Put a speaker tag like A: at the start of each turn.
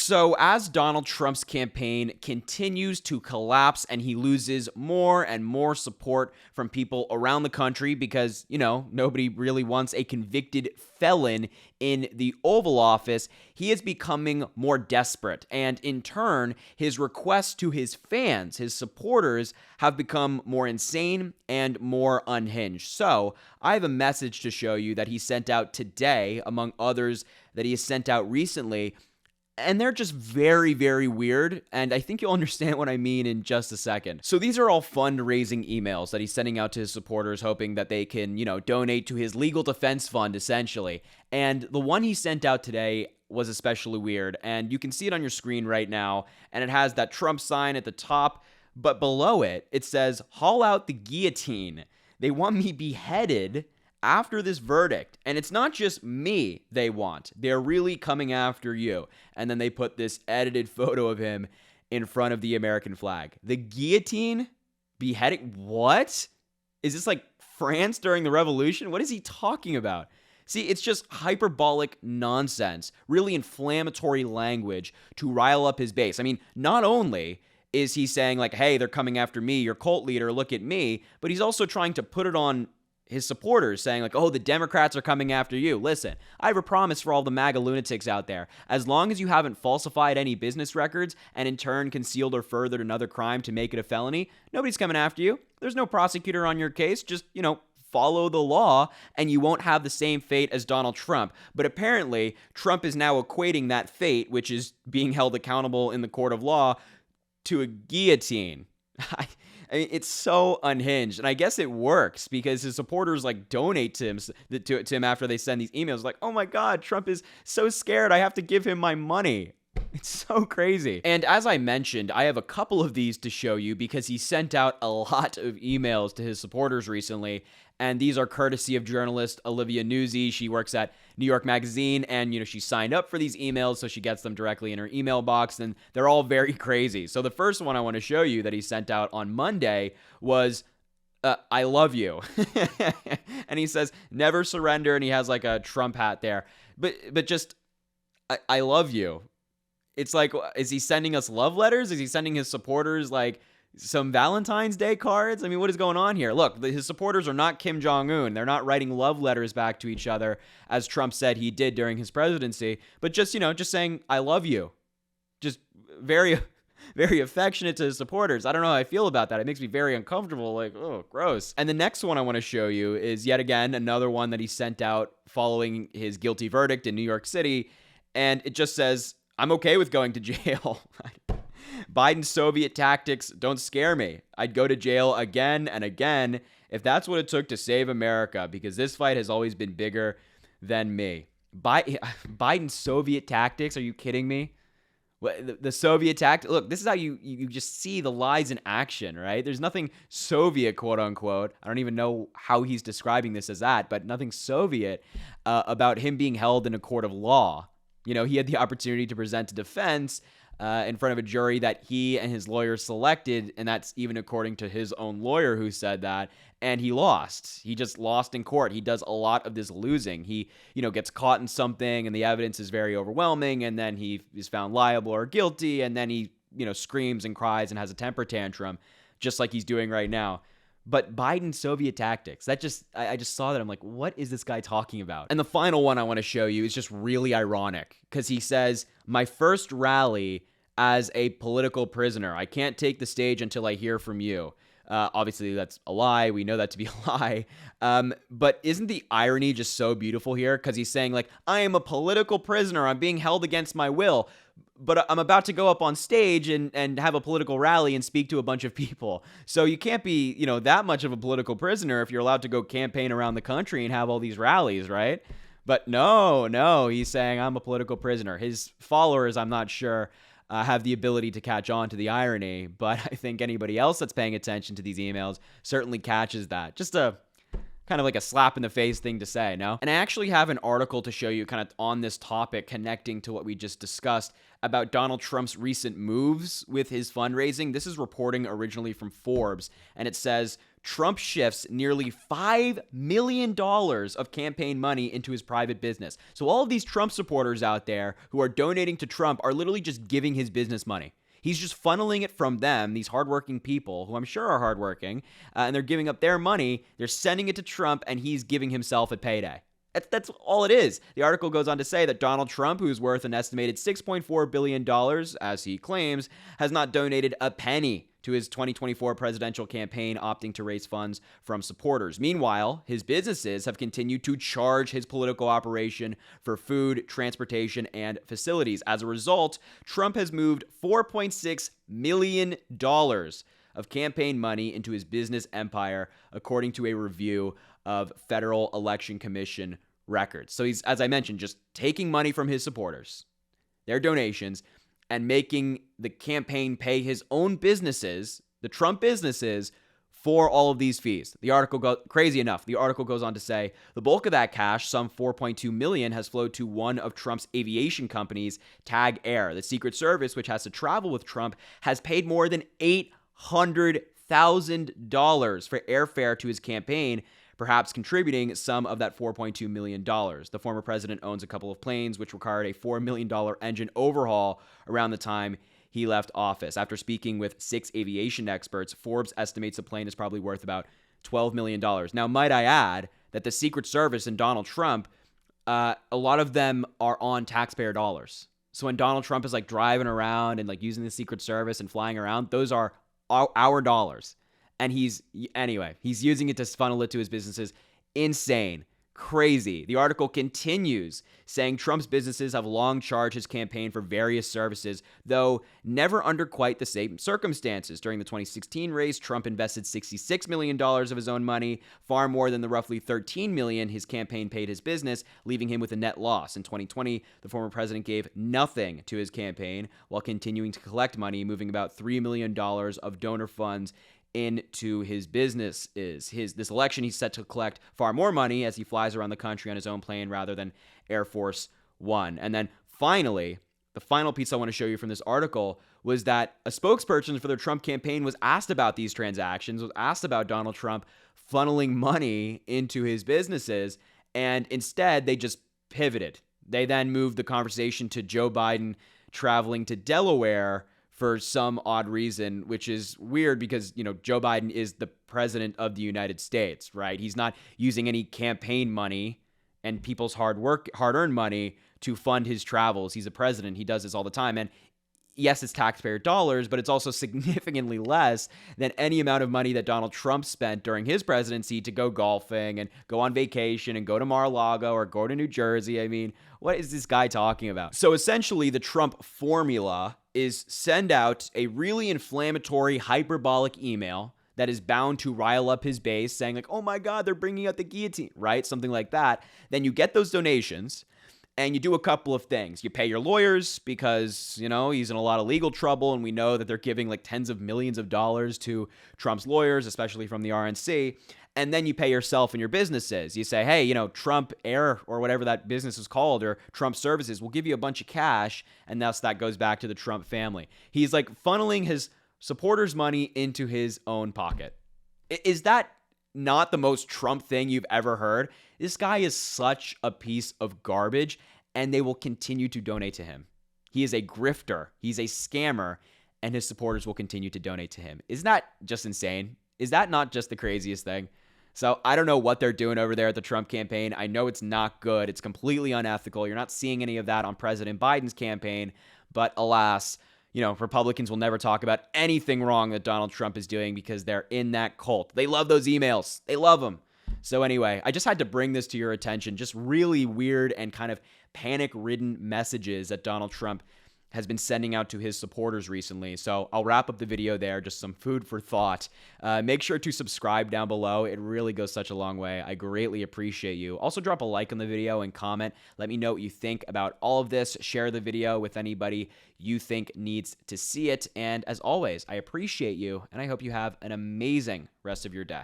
A: So as Donald Trump's campaign continues to collapse and he loses more and more support from people around the country because, nobody really wants a convicted felon in the Oval Office, he is becoming more desperate. And in turn, his requests to his fans, his supporters, have become more insane and more unhinged. So I have a message to show you that he sent out today, among others that he has sent out recently. And they're just very, very weird, and I think you'll understand what I mean in just a second. So these are all fundraising emails that he's sending out to his supporters, hoping that they can, donate to his legal defense fund, essentially. And the one he sent out today was especially weird, and you can see it on your screen right now, and it has that Trump sign at the top, but below it, it says, "Haul out the guillotine. They want me beheaded after this verdict. And it's not just me they want. They're really coming after you." And then they put this edited photo of him in front of the American flag. The guillotine? Beheading? What? Is this like France during the Revolution? What is he talking about? See, it's just hyperbolic nonsense, really inflammatory language to rile up his base. I mean, not only is he saying like, hey, they're coming after me, your cult leader, look at me, but he's also trying to put it on his supporters, saying like, oh, the Democrats are coming after you. Listen, I have a promise for all the MAGA lunatics out there. As long as you haven't falsified any business records and in turn concealed or furthered another crime to make it a felony, nobody's coming after you. There's no prosecutor on your case. Just, follow the law and you won't have the same fate as Donald Trump. But apparently, Trump is now equating that fate, which is being held accountable in the court of law, to a guillotine. I mean, it's so unhinged, and I guess it works because his supporters donate to him after they send these emails. Like, oh my God, Trump is so scared. I have to give him my money. It's so crazy. And as I mentioned, I have a couple of these to show you because he sent out a lot of emails to his supporters recently. And these are courtesy of journalist Olivia Nuzzi. She works at New York Magazine, and, she signed up for these emails, so she gets them directly in her email box, and they're all very crazy. So the first one I want to show you that he sent out on Monday was, I love you. And he says, never surrender, and he has a Trump hat there. But just, I love you. It's like, is he sending us love letters? Is he sending his supporters, some Valentine's Day cards? I mean, what is going on here? Look, his supporters are not Kim Jong-un. They're not writing love letters back to each other, as Trump said he did during his presidency, but just saying, I love you. Just very, very affectionate to his supporters. I don't know how I feel about that. It makes me very uncomfortable. Oh, gross. And the next one I want to show you is yet again another one that he sent out following his guilty verdict in New York City. And it just says, I'm okay with going to jail. Biden's Soviet tactics don't scare me. I'd go to jail again and again if that's what it took to save America, because this fight has always been bigger than me. Biden's Soviet tactics? Are you kidding me? The Soviet tactic? Look, this is how you just see the lies in action, right? There's nothing Soviet, quote unquote. I don't even know how he's describing this as that, but nothing Soviet about him being held in a court of law. He had the opportunity to present a defense in front of a jury that he and his lawyer selected, and that's even according to his own lawyer who said that, and he lost. He just lost in court. He does a lot of this losing. He, gets caught in something, and the evidence is very overwhelming, and then he is found liable or guilty, and then he, screams and cries and has a temper tantrum, just like he's doing right now. But Biden's Soviet tactics, I just saw that. I'm like, what is this guy talking about? And the final one I want to show you is just really ironic because he says, my first rally as a political prisoner. I can't take the stage until I hear from you. Obviously, that's a lie. We know that to be a lie. But isn't the irony just so beautiful here? Because he's saying, I am a political prisoner. I'm being held against my will. But I'm about to go up on stage and have a political rally and speak to a bunch of people. So you can't be, that much of a political prisoner if you're allowed to go campaign around the country and have all these rallies, right? But no, he's saying I'm a political prisoner. His followers, I'm not sure, have the ability to catch on to the irony, but I think anybody else that's paying attention to these emails certainly catches that. Just a kind of like a slap in the face thing to say, no? And I actually have an article to show you kind of on this topic connecting to what we just discussed about Donald Trump's recent moves with his fundraising. This is reporting originally from Forbes, and it says Trump shifts nearly $5 million of campaign money into his private business. So all of these Trump supporters out there who are donating to Trump are literally just giving his business money. He's just funneling it from them, these hardworking people who I'm sure are hardworking, and they're giving up their money. They're sending it to Trump, and he's giving himself a payday. That's all it is. The article goes on to say that Donald Trump, who's worth an estimated $6.4 billion, as he claims, has not donated a penny to his 2024 presidential campaign, opting to raise funds from supporters. Meanwhile, his businesses have continued to charge his political operation for food, transportation, and facilities. As a result, Trump has moved $4.6 million of campaign money into his business empire, according to a review of Federal Election Commission records. So he's, as I mentioned, just taking money from his supporters, their donations, and making the campaign pay his own businesses, the Trump businesses, for all of these fees. The article crazy enough, the article goes on to say the bulk of that cash, some $4.2 million, has flowed to one of Trump's aviation companies, TAG Air. The Secret Service, which has to travel with Trump, has paid more than $800,000 for airfare to his campaign, perhaps contributing some of that $4.2 million. The former president owns a couple of planes, which required a $4 million engine overhaul around the time he left office. After speaking with 6 aviation experts, Forbes estimates the plane is probably worth about $12 million. Now, might I add that the Secret Service and Donald Trump, a lot of them are on taxpayer dollars. So when Donald Trump is like driving around and like using the Secret Service and flying around, those are our dollars. And he's using it to funnel it to his businesses. Insane. Crazy. The article continues saying Trump's businesses have long charged his campaign for various services, though never under quite the same circumstances. During the 2016 race, Trump invested $66 million of his own money, far more than the roughly $13 million his campaign paid his business, leaving him with a net loss. In 2020, the former president gave nothing to his campaign while continuing to collect money, moving about $3 million of donor funds into his businesses. This election, he's set to collect far more money as he flies around the country on his own plane rather than Air Force One. And then finally, the final piece I want to show you from this article was that a spokesperson for the Trump campaign was asked about these transactions, was asked about Donald Trump funneling money into his businesses, and instead they just pivoted. They then moved the conversation to Joe Biden traveling to Delaware for some odd reason, which is weird because, Joe Biden is the president of the United States, right? He's not using any campaign money and people's hard-earned money to fund his travels. He's a president. He does this all the time. And yes, it's taxpayer dollars, but it's also significantly less than any amount of money that Donald Trump spent during his presidency to go golfing and go on vacation and go to Mar-a-Lago or go to New Jersey. I mean, what is this guy talking about? So essentially, the Trump formula is send out a really inflammatory, hyperbolic email that is bound to rile up his base, saying like, oh my God, they're bringing out the guillotine, right? Something like that. Then you get those donations, and you do a couple of things. You pay your lawyers because, he's in a lot of legal trouble, and we know that they're giving like tens of millions of dollars to Trump's lawyers, especially from the RNC. And then you pay yourself and your businesses. You say, hey, Trump Air or whatever that business is called, or Trump Services, will give you a bunch of cash, and thus that goes back to the Trump family. He's like funneling his supporters' money into his own pocket. Is that not the most Trump thing you've ever heard? This guy is such a piece of garbage, and they will continue to donate to him. He is a grifter. He's a scammer, and his supporters will continue to donate to him. Isn't that just insane? Is that not just the craziest thing? So I don't know what they're doing over there at the Trump campaign. I know it's not good. It's completely unethical. You're not seeing any of that on President Biden's campaign. But alas, Republicans will never talk about anything wrong that Donald Trump is doing because they're in that cult. They love those emails. They love them. So anyway, I just had to bring this to your attention. Just really weird and kind of panic-ridden messages that Donald Trump has been sending out to his supporters recently. So I'll wrap up the video there, just some food for thought. Make sure to subscribe down below. It really goes such a long way. I greatly appreciate you. Also drop a like on the video and comment. Let me know what you think about all of this. Share the video with anybody you think needs to see it. And as always, I appreciate you, and I hope you have an amazing rest of your day.